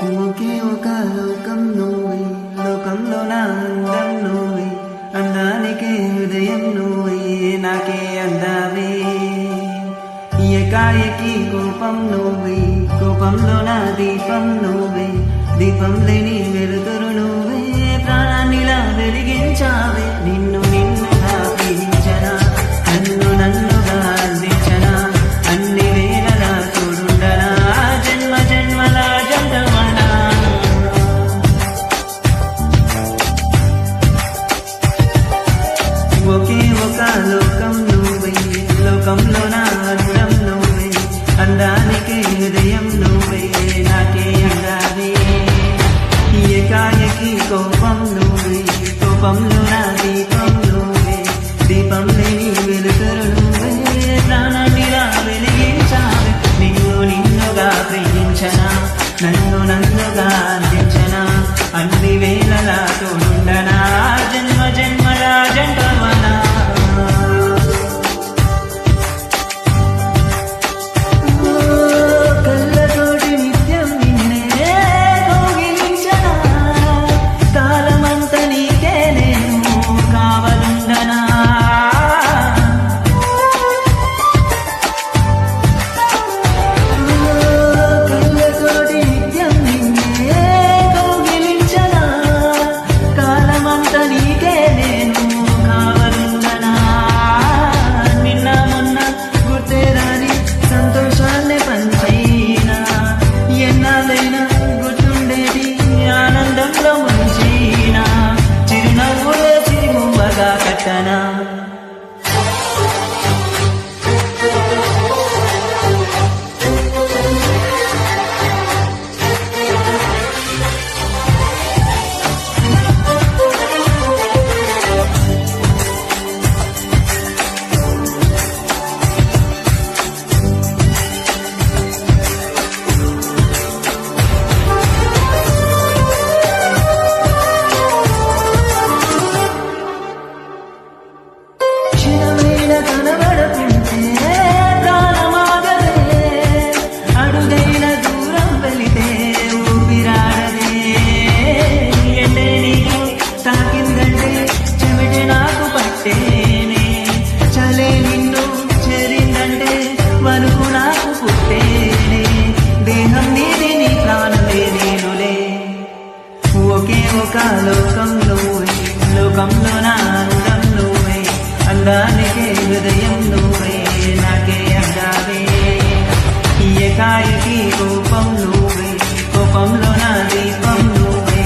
ఒకే ఒక లోకం నువ్వే, లోకంలో నా అందం నువ్వే, అందానికే హృదయం నువ్వే, నాకే అందావే. ఏకాయకి కోపం నువ్వే, కోపంలో నా దీపం నువ్వే, దీపం లేని వెలుతురు నువ్వే, ప్రాణాన్నిలా వెలిగించావే. నిన్ను నిన్నుగా ప్రేమించనా, నన్ను నన్నుగా అందించనా, అన్ని వేళలా తోడుండనా, జన్మ జన్మల జంటమనా. ఒకే ఒక లోకం నువ్వే, లోకంలో నా అందం నువ్వే, అందానికే హృదయం నువ్వే, నాకే అందావే. ఏకాయకి కోపం నువ్వే, కోపంలో నా దీపం నువ్వే, దీపం లేని వెలుతురు నువ్వే, ప్రాణాన్నిలా వెలిగించావే. నిన్ను నిన్నుగా ప్రేమించనా, నన్ను నన్నుగా అందించనా, అన్ని వేళలా తోడుండనా, జన్మ జన్మల జంటమనా. కళ్ళతోటి నిత్యం నిన్నే కౌగిలించనా, కాలమంత నీకే నేను కావలుండనా. కళ్ళతోటి నిత్యం నిన్నే కౌగిలించనా, కాలమంత నీకే నేను కావలుండనా. నిన్న మొన్న గుర్తేరాని సంతోషాన్ని పంచైనా, ఎన్నాళ్ళైనా గుర్తుండేది ఆనందంలో ముంచైనా, చిరునవ్వులో చిరుమువ్వగా కట్టనా. క్షణమైన కనబడకుంటే ప్రాణమాగదే, అడుగైన దూరం వెళితే ఊపిరాడదే. ఎండే నీకు తాకిందంటే చెమిటి నాకు పట్టేనే, చలే నిన్ను చేరిందంటే వణుకు నాకు పుట్టేనే, దేహం నీది నీ ప్రాణమే నేనులే. ఒకే ఒక లోకం నువ్వే, లోకంలో నా అందం నువ్వే, అందానికే హృదయం నువ్వే, నాకే అందావే. ఏకాయకి కోపం నువ్వే, కోపంలో నా దీపం నువ్వే,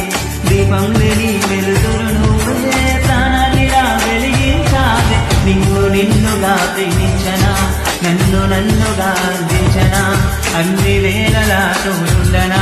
దీపం లేని వెలుతురు నువ్వే, ప్రాణాన్నిలా వెలిగించావే. నిన్ను నిన్నుగా ప్రేమించనా, నన్ను నన్నుగా అందించనా, అన్ని వేళలా తోడుండనా.